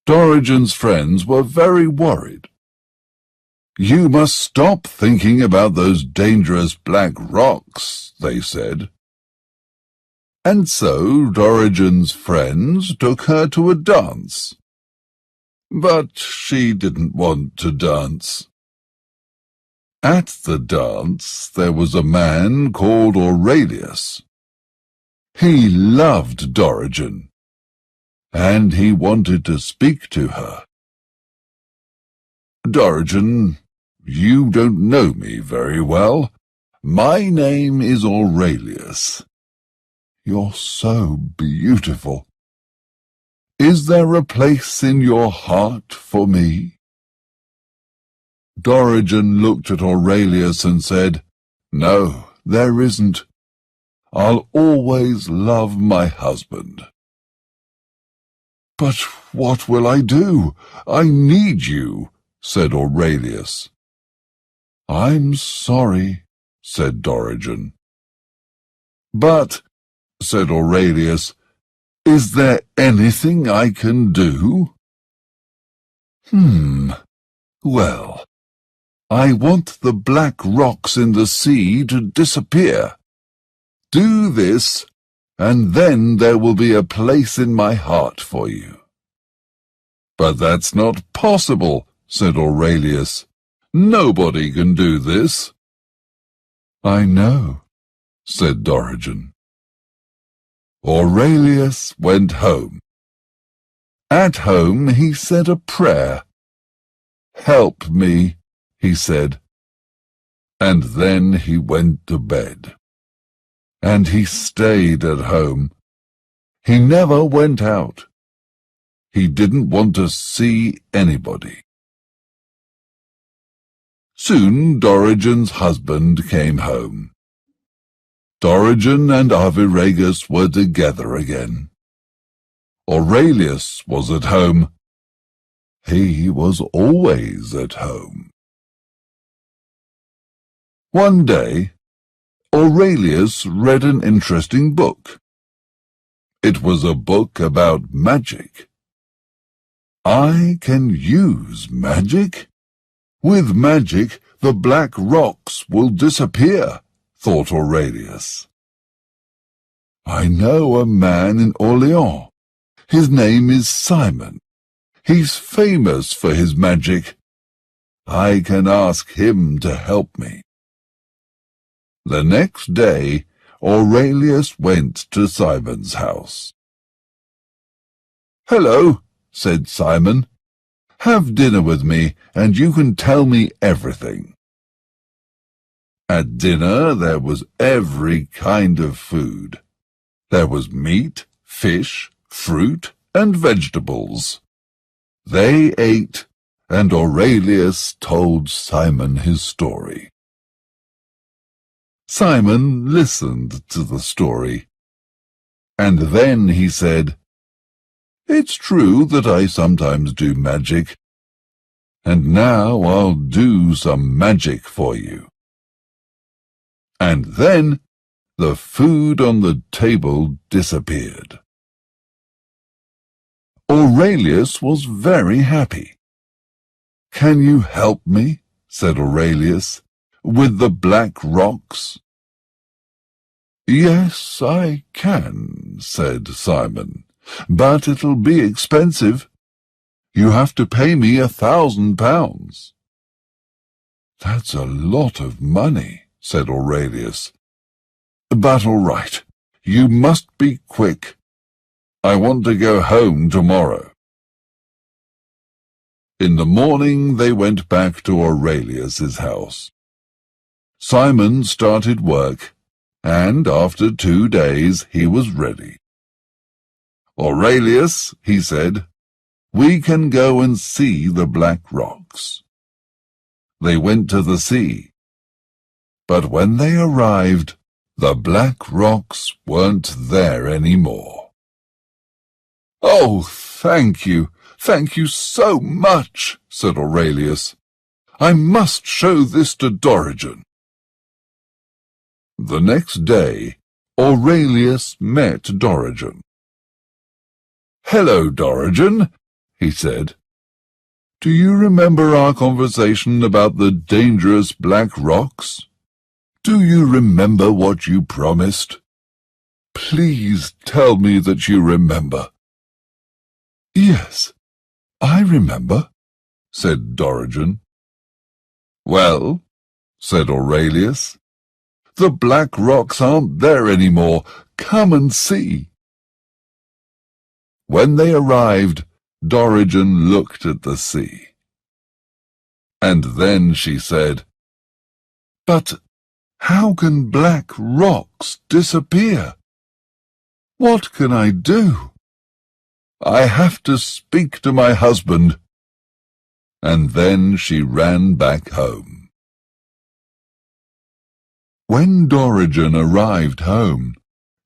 Speaker 1: Dorigen's friends were very worried. "You must stop thinking about those dangerous black rocks," they said. And so Dorigen's friends took her to a dance. But she didn't want to dance. At the dance there was a man called Aurelius. He loved Dorigen, and he wanted to speak to her. "Dorigen, you don't know me very well. My name is Aurelius. You're so beautiful. Is there a place in your heart for me?" Dorigen looked at Aurelius and said, "No, there isn't. I'll always love my husband." "But what will I do? I need you," said Aurelius. "I'm sorry," said Dorigen. "But," said Aurelius, "is there anything I can do?" Well, I want the black rocks in the sea to disappear. Do this, and then there will be a place in my heart for you." "But that's not possible," said Aurelius. "Nobody can do this." I know, said Dorigen. Aurelius went home. At home he said a prayer. Help me, he said. And then he went to bed. And he stayed at home. He never went out. He didn't want to see anybody. Soon Dorigen's husband came home. Dorigen and Arviragus were together again. Aurelius was at home. He was always at home. One day, Aurelius read an interesting book. It was a book about magic. I can use magic? With magic, the black rocks will disappear, thought Aurelius. I know a man in Orléans. His name is Simon. He's famous for his magic. I can ask him to help me. The next day, Aurelius went to Simon's house. "Hello," said Simon. "Have dinner with me, and you can tell me everything." At dinner there was every kind of food. There was meat, fish, fruit, and vegetables. They ate, and Aurelius told Simon his story. Simon listened to the story, and then he said, "It's true that I sometimes do magic, and now I'll do some magic for you." And then the food on the table disappeared. Aurelius was very happy. "Can you help me?" said Aurelius. "With the black rocks?" "Yes, I can," said Simon, "but it'll be expensive. You have to pay me £1,000. "That's a lot of money," said Aurelius. "But all right, you must be quick. I want to go home tomorrow." In the morning they went back to Aurelius's house. Simon started work, and after 2 days he was ready. "Aurelius," he said, "we can go and see the black rocks." They went to the sea, but when they arrived, the black rocks weren't there anymore. "Oh, thank you so much," said Aurelius. "I must show this to Dorigen." The next day, Aurelius met Dorigen. "Hello, Dorigen," he said. "Do you remember our conversation about the dangerous black rocks? Do you remember what you promised? Please tell me that you remember." "Yes, I remember," said Dorigen. "Well," said Aurelius, "the black rocks aren't there anymore. Come and see." When they arrived, Dorigen looked at the sea. And then she said, "But how can black rocks disappear? What can I do? I have to speak to my husband." And then she ran back home. When Dorigen arrived home,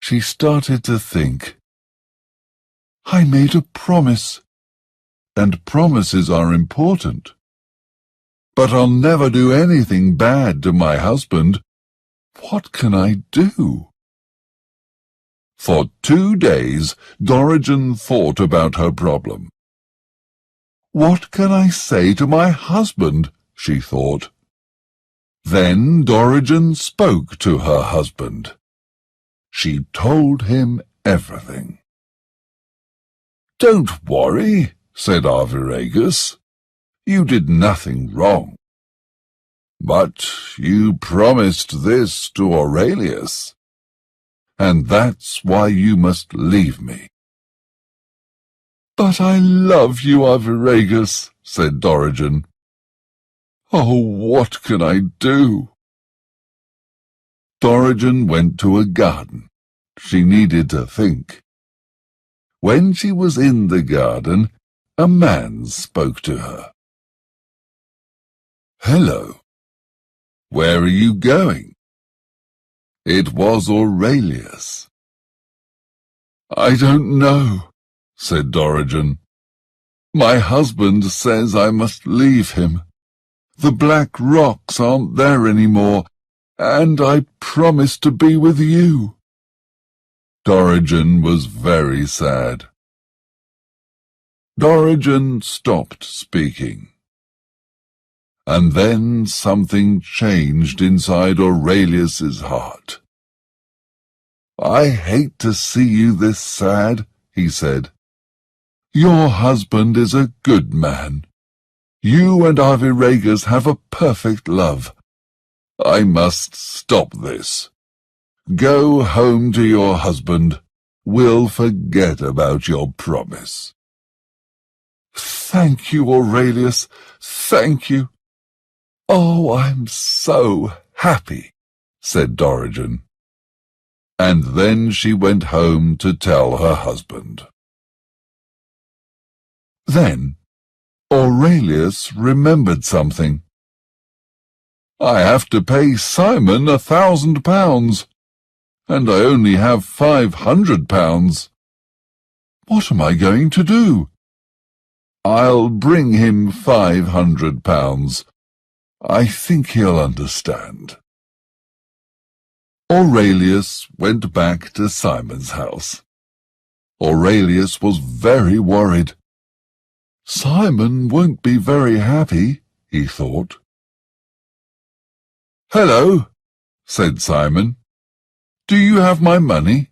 Speaker 1: she started to think, "I made a promise, and promises are important. But I'll never do anything bad to my husband. What can I do?" For 2 days, Dorigen thought about her problem. "What can I say to my husband?" she thought. Then Dorigen spoke to her husband. She told him everything. "Don't worry," said Arviragus. "You did nothing wrong. But you promised this to Aurelius, and that's why you must leave me. But I love you, Arviragus, said Dorigen. Oh, what can I do? Dorigen went to a garden. She needed to think. When she was in the garden, a man spoke to her. Hello. Where are you going? It was Aurelius. I don't know, said Dorigen. My husband says I must leave him. The black rocks aren't there anymore, and I promised to be with you. Dorigen was very sad. Dorigen stopped speaking. And then something changed inside Aurelius's heart. I hate to see you this sad, he said. Your husband is a good man. You and Arviragus have a perfect love. I must stop this. Go home to your husband. We'll forget about your promise. Thank you, Aurelius. Thank you. Oh, I'm so happy, said Dorigen. And then she went home to tell her husband. Then Aurelius remembered something. I have to pay Simon £1,000, and I only have £500. What am I going to do? I'll bring him £500. I think he'll understand. Aurelius went back to Simon's house. Aurelius was very worried. Simon won't be very happy, he thought. Hello, said Simon. Do you have my money?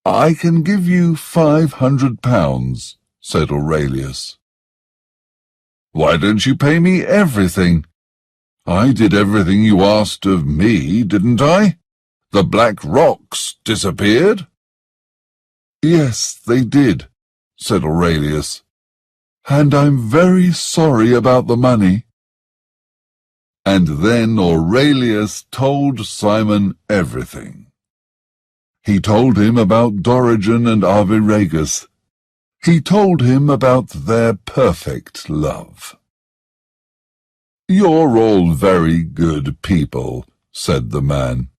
Speaker 1: I can give you £500, said Aurelius. Why don't you pay me everything? I did everything you asked of me, didn't I? The black rocks disappeared? Yes, they did, said Aurelius. And I'm very sorry about the money. And then Aurelius told Simon everything. He told him about Dorigen and Arviragus. He told him about their perfect love. You're all very good people, said the man.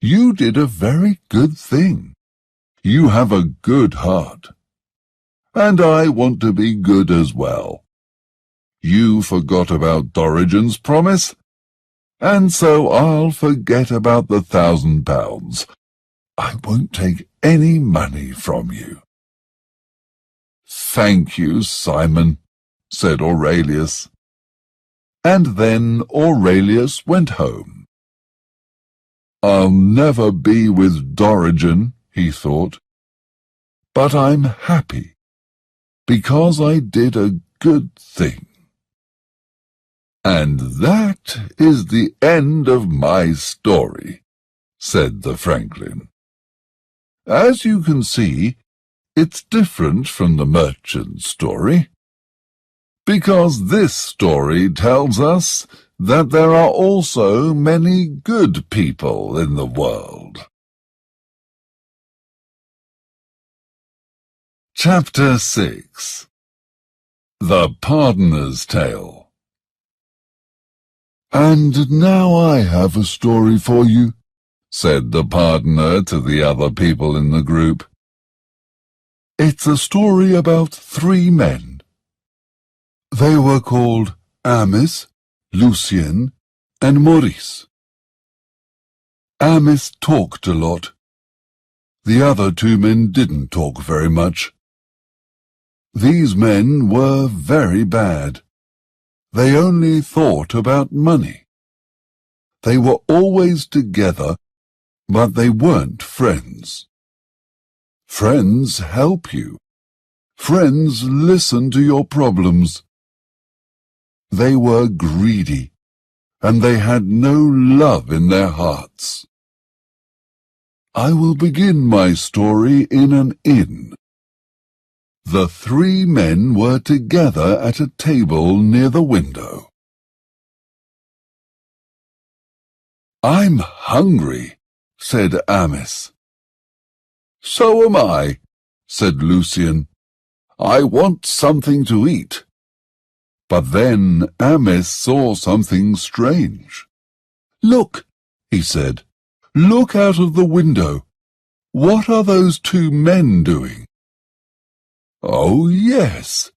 Speaker 1: You did a very good thing. You have a good heart. And I want to be good as well. You forgot about Dorigen's promise, and so I'll forget about the £1,000. I won't take any money from you. Thank you, Simon, said Aurelius. And then Aurelius went home. I'll never be with Dorigen, he thought, but I'm happy, because I did a good thing. And that is the end of my story, said the Franklin. As you can see, it's different from the merchant's story, because this story tells us that there are also many good people in the world. Chapter 6. The Pardoner's Tale. And now I have a story for you, said the pardoner to the other people in the group. It's a story about 3 men. They were called Amis, Lucien, and Maurice. Amis talked a lot. The other 2 men didn't talk very much. These men were very bad. They only thought about money. They were always together, but they weren't friends. Friends help you. Friends listen to your problems. They were greedy. and they had no love in their hearts. I will begin my story in an inn. The three men were together at a table near the window. "I'm hungry," said Amos. "So am I," said Lucien. "I want something to eat." But then Amos saw something strange. "Look," he said. "Look out of the window. What are those two men doing?" "Oh, yes,"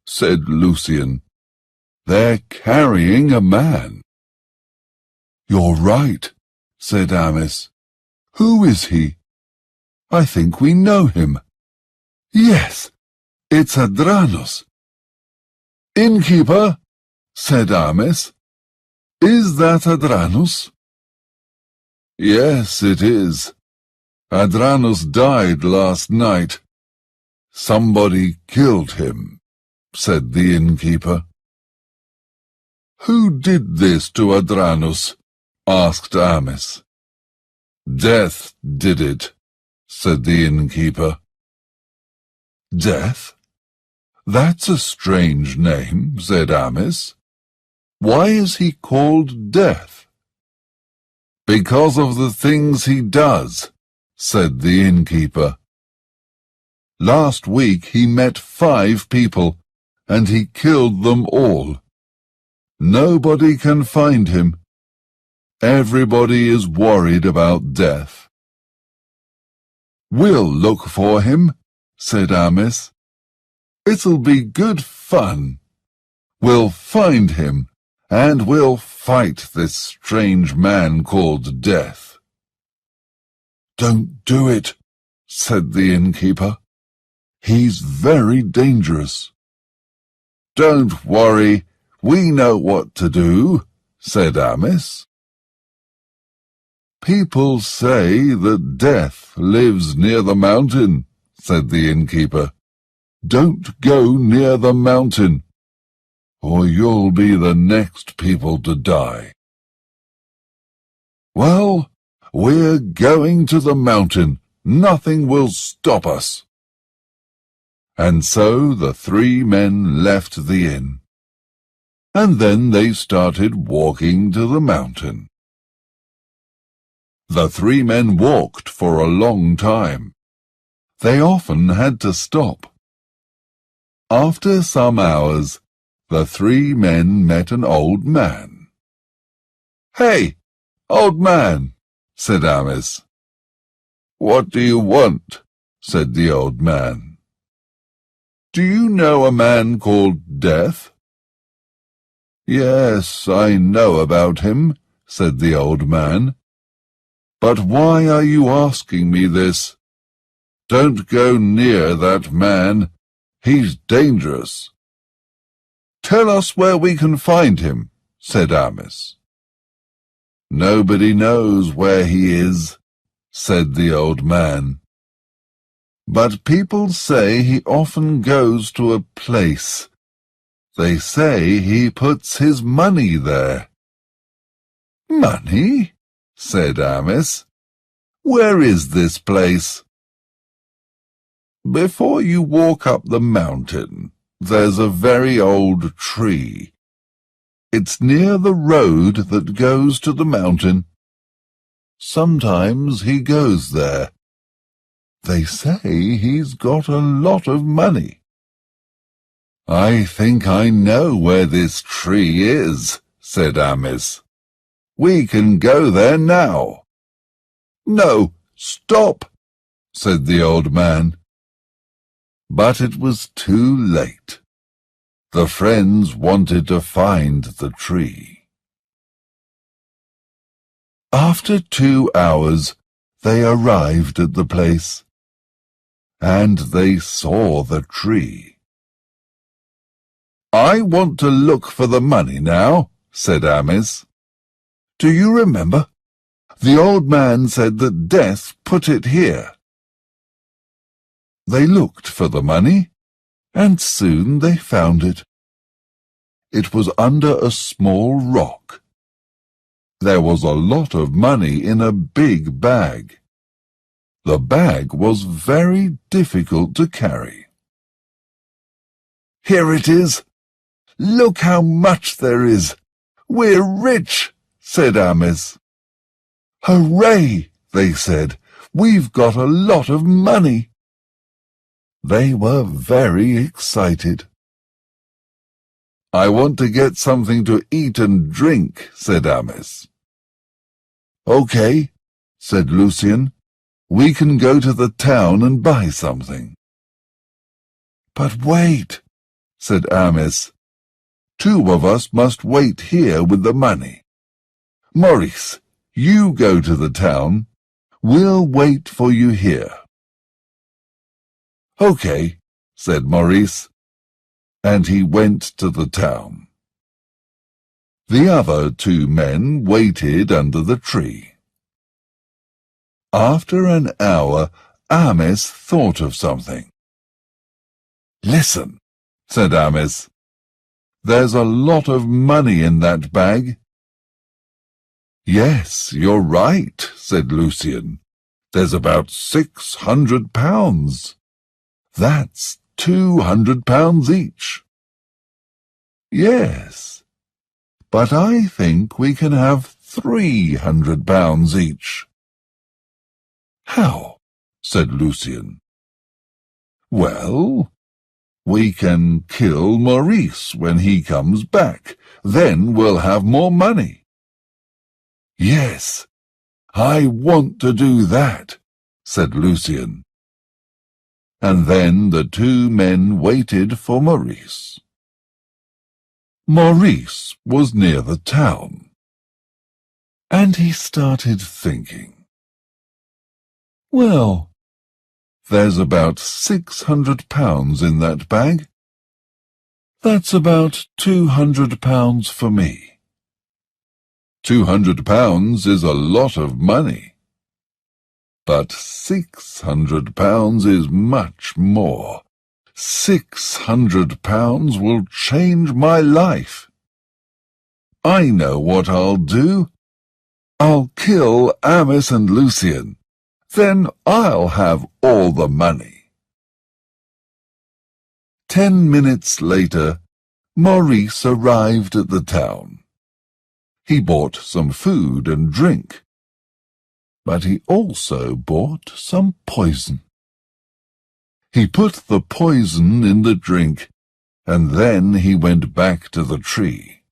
Speaker 1: said Lucien. "They're carrying a man." "You're right," said Amos. "Who is he?" "I think we know him." "Yes, it's Adranos." "Innkeeper," said Amos. "Is that Adranos?" "Yes, it is. Adranos died last night. Somebody killed him," said the innkeeper. "Who did this to Adranos?" asked Amos. "Death did it," said the innkeeper. "Death? That's a strange name," said Amos. "Why is he called Death?" "Because of the things he does," said the innkeeper. "Last week he met 5 people, and he killed them all. Nobody can find him. Everybody is worried about Death." "We'll look for him," said Amos. "It'll be good fun. We'll find him, and we'll fight this strange man called Death." "Don't do it," said the innkeeper. "He's very dangerous." "Don't worry, we know what to do," said Amos. "People say that Death lives near the mountain," said the innkeeper. "Don't go near the mountain, or you'll be the next people to die." "Well, we're going to the mountain. Nothing will stop us." And so the 3 men left the inn, and then they started walking to the mountain. The 3 men walked for a long time. They often had to stop. After some hours, the 3 men met an old man. "Hey, old man," said Amos. "What do you want?" said the old man. "Do you know a man called Death?" "Yes, I know about him," said the old man. "But why are you asking me this? Don't go near that man. He's dangerous." "Tell us where we can find him," said Amos. "Nobody knows where he is," said the old man. "But people say he often goes to a place. They say he puts his money there." "Money?" said Amos. "Where is this place?" "Before you walk up the mountain, there's a very old tree. It's near the road that goes to the mountain. Sometimes he goes there. They say he's got a lot of money." "I think I know where this tree is," said Amos. "We can go there now." "No, stop," said the old man. But it was too late. The friends wanted to find the tree. After 2 hours, they arrived at the place, and they saw the tree. "I want to look for the money now," said Amos. "Do you remember? The old man said that Death put it here." They looked for the money, and soon they found it. It was under a small rock, There was a lot of money in a big bag. The bag was very difficult to carry. "Here it is! Look how much there is! We're rich!" said Amis. "Hooray!" they said. "We've got a lot of money." They were very excited. "I want to get something to eat and drink," said Amis. "Okay," said Lucien. "We can go to the town and buy something." "But wait," said Amis. "Two of us must wait here with the money. Maurice, you go to the town. We'll wait for you here." "Okay," said Maurice, and he went to the town. The other two men waited under the tree. After an hour, Amis thought of something. "Listen," said Amis. "There's a lot of money in that bag." "Yes, you're right," said Lucien. "There's about £600. That's £200 each." "Yes, but I think we can have £300 each." "How?" said Lucien. "Well, we can kill Maurice when he comes back. Then we'll have more money." "Yes, I want to do that," said Lucien. And then the two men waited for Maurice. Maurice was near the town, and he started thinking. "Well, there's about £600 in that bag. That's about £200 for me. £200 is a lot of money. But £600 is much more. £600 will change my life. I know what I'll do. I'll kill Amis and Lucien. Then I'll have all the money." 10 minutes later, Maurice arrived at the town. He bought some food and drink, but he also bought some poison. He put the poison in the drink, and then he went back to the tree.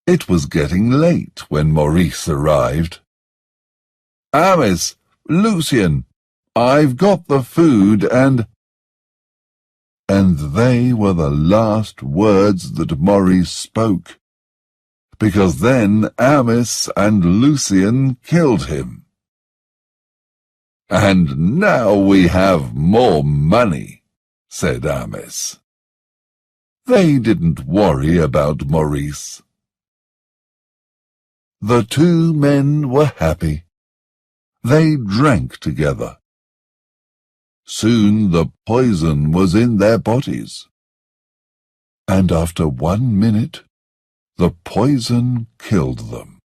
Speaker 1: It was getting late when Maurice arrived. "Amis, Lucien, I've got the food and—" And they were the last words that Maurice spoke, because then Amis and Lucien killed him. "And now we have more money," said Amis. They didn't worry about Maurice. The two men were happy. They drank together. Soon the poison was in their bodies, and after 1 minute, the poison killed them.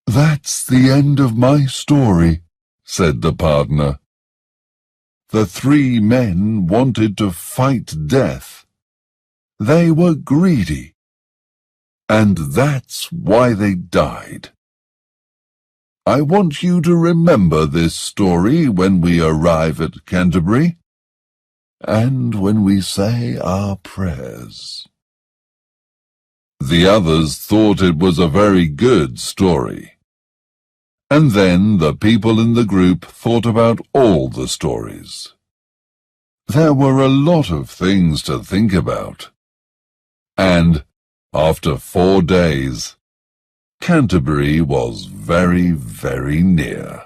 Speaker 1: "That's the end of my story," said the partner. "The 3 men wanted to fight death. They were greedy, and that's why they died. I want you to remember this story when we arrive at Canterbury, and when we say our prayers." The others thought it was a very good story. And then the people in the group thought about all the stories. There were a lot of things to think about. And after 4 days, Canterbury was very, very near.